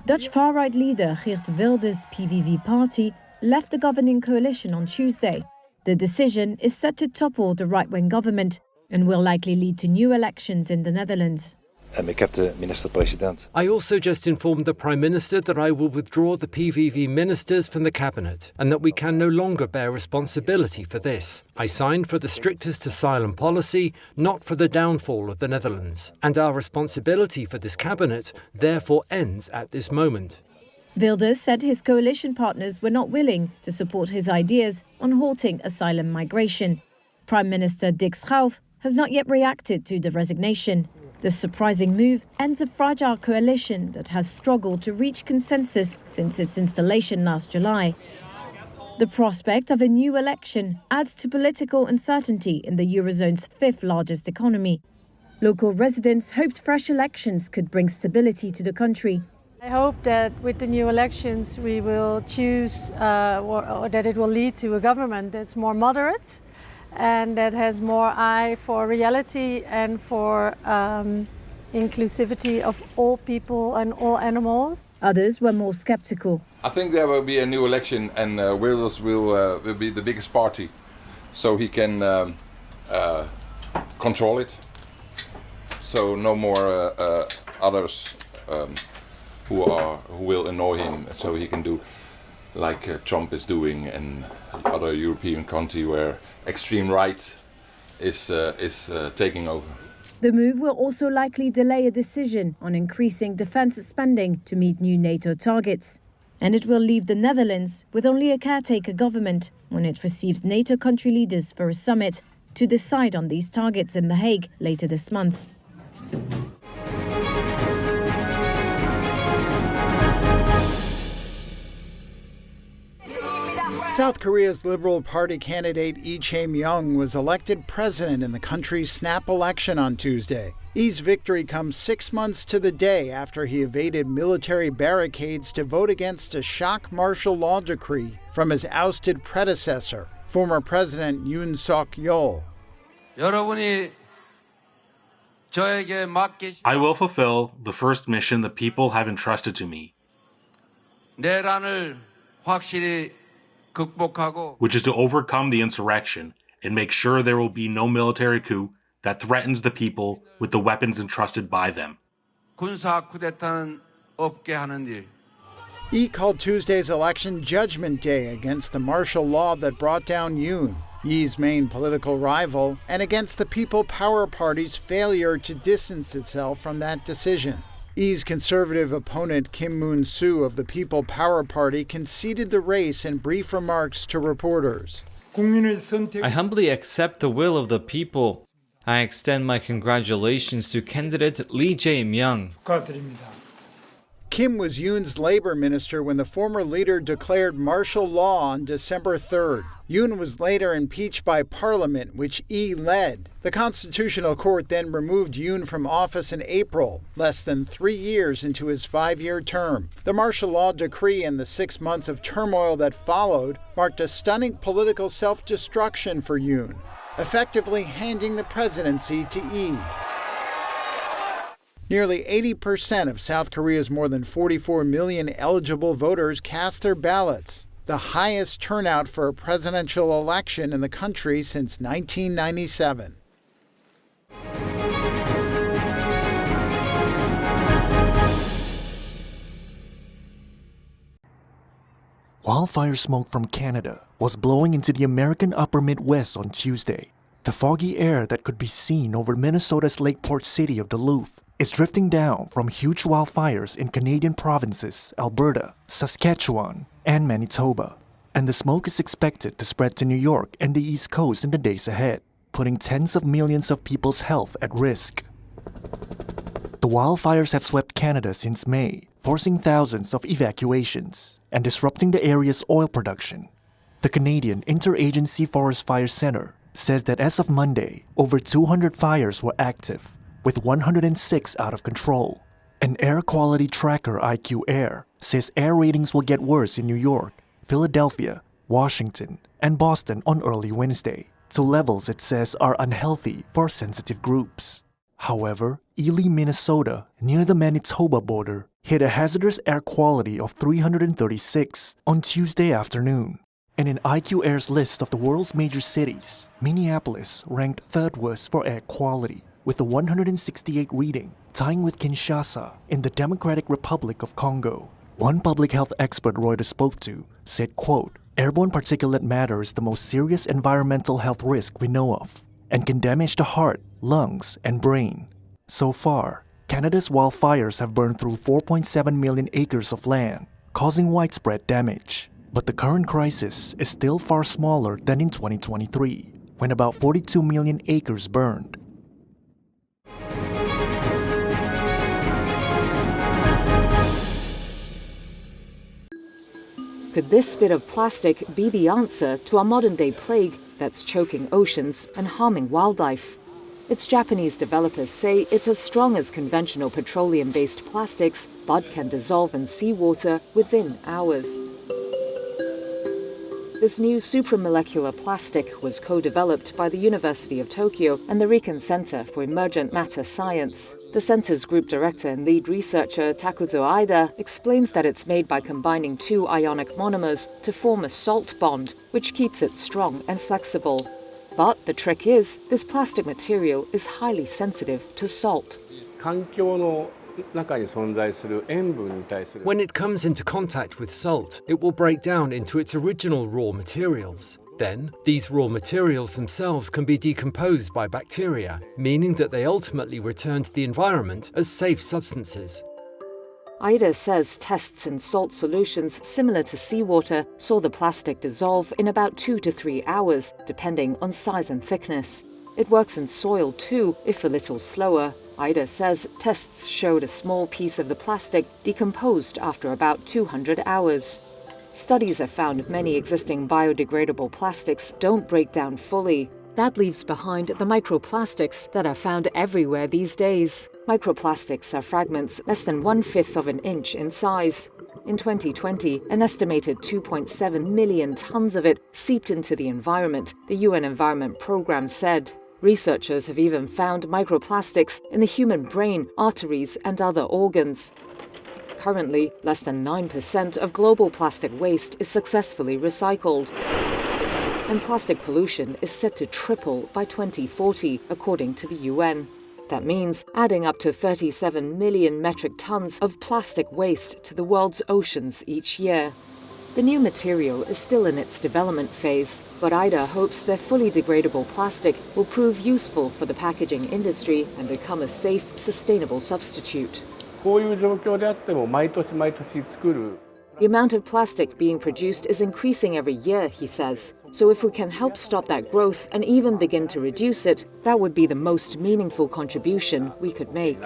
Dutch far-right leader Geert Wilders' PVV party left the governing coalition on Tuesday. The decision is set to topple the right-wing government and will likely lead to new elections in the Netherlands. I also just informed the Prime Minister that I will withdraw the PVV ministers from the cabinet and that we can no longer bear responsibility for this. I signed for the strictest asylum policy, not for the downfall of the Netherlands. And our responsibility for this cabinet therefore ends at this moment. Wilders said his coalition partners were not willing to support his ideas on halting asylum migration. Prime Minister Dick Schoof has not yet reacted to the resignation. The surprising move ends a fragile coalition that has struggled to reach consensus since its installation last July. The prospect of a new election adds to political uncertainty in the Eurozone's fifth largest economy. Local residents hoped fresh elections could bring stability to the country. I hope that with the new elections we will choose or that it will lead to a government that's more moderate and that has more eye for reality and for inclusivity of all people and all animals. Others were more skeptical. I think there will be a new election and Wilders will be the biggest party, so he can control it. So no more others who will annoy him, so he can do like Trump is doing in other European countries where extreme right is taking over. The move will also likely delay a decision on increasing defence spending to meet new NATO targets. And it will leave the Netherlands with only a caretaker government when it receives NATO country leaders for a summit to decide on these targets in The Hague later this month. South Korea's Liberal Party candidate Lee Jae-myung was elected president in the country's snap election on Tuesday. Lee's victory comes 6 months to the day after he evaded military barricades to vote against a shock martial law decree from his ousted predecessor, former President Yoon Suk-yeol. I will fulfill the first mission the people have entrusted to me, which is to overcome the insurrection and make sure there will be no military coup that threatens the people with the weapons entrusted by them. Lee called Tuesday's election Judgment Day against the martial law that brought down Yoon, Yee's main political rival, and against the People Power Party's failure to distance itself from that decision. Yee's conservative opponent Kim Moon-soo of the People Power Party conceded the race in brief remarks to reporters. I humbly accept the will of the people. I extend my congratulations to candidate Lee Jae-myung. Kim was Yoon's labor minister when the former leader declared martial law on December 3rd. Yoon was later impeached by parliament, which Lee led. The Constitutional Court then removed Yoon from office in April, less than 3 years into his 5-year term. The martial law decree and the 6 months of turmoil that followed marked a stunning political self-destruction for Yoon, effectively handing the presidency to Lee. Nearly 80% of South Korea's more than 44 million eligible voters cast their ballots, the highest turnout for a presidential election in the country since 1997. Wildfire smoke from Canada was blowing into the American upper Midwest on Tuesday. The foggy air that could be seen over Minnesota's lakeport city of Duluth is drifting down from huge wildfires in Canadian provinces Alberta, Saskatchewan, and Manitoba. And the smoke is expected to spread to New York and the East Coast in the days ahead, putting tens of millions of people's health at risk. The wildfires have swept Canada since May, forcing thousands of evacuations and disrupting the area's oil production. The Canadian Interagency Forest Fire Center says that as of Monday, over 200 fires were active, with 106 out of control. An air quality tracker, IQ Air, says air ratings will get worse in New York, Philadelphia, Washington, and Boston on early Wednesday, to levels it says are unhealthy for sensitive groups. However, Ely, Minnesota, near the Manitoba border, hit a hazardous air quality of 336 on Tuesday afternoon. And in IQ Air's list of the world's major cities, Minneapolis ranked third worst for air quality, with a 168 reading, tying with Kinshasa in the Democratic Republic of Congo. One public health expert Reuters spoke to said, quote, "Airborne particulate matter is the most serious environmental health risk we know of and can damage the heart, lungs, and brain. So far, Canada's wildfires have burned through 4.7 million acres of land, causing widespread damage. But the current crisis is still far smaller than in 2023, when about 42 million acres burned." Could this bit of plastic be the answer to our modern-day plague that's choking oceans and harming wildlife? Its Japanese developers say it's as strong as conventional petroleum-based plastics, but can dissolve in seawater within hours. This new supramolecular plastic was co-developed by the University of Tokyo and the Riken Center for Emergent Matter Science. The center's group director and lead researcher Takuzo Aida explains that it's made by combining two ionic monomers to form a salt bond, which keeps it strong and flexible. But the trick is, this plastic material is highly sensitive to salt. When it comes into contact with salt, it will break down into its original raw materials. Then, these raw materials themselves can be decomposed by bacteria, meaning that they ultimately return to the environment as safe substances. Aida says tests in salt solutions similar to seawater saw the plastic dissolve in about 2 to 3 hours, depending on size and thickness. It works in soil too, if a little slower. Aida says tests showed a small piece of the plastic decomposed after about 200 hours. Studies have found many existing biodegradable plastics don't break down fully. That leaves behind the microplastics that are found everywhere these days. Microplastics are fragments less than 1/5 of an inch in size. In 2020, an estimated 2.7 million tons of it seeped into the environment, the UN Environment Programme said. Researchers have even found microplastics in the human brain, arteries, and other organs. Currently, less than 9% of global plastic waste is successfully recycled. And plastic pollution is set to triple by 2040, according to the UN. That means adding up to 37 million metric tons of plastic waste to the world's oceans each year. The new material is still in its development phase, but Aida hopes their fully degradable plastic will prove useful for the packaging industry and become a safe, sustainable substitute. The amount of plastic being produced is increasing every year, he says. So if we can help stop that growth and even begin to reduce it, that would be the most meaningful contribution we could make.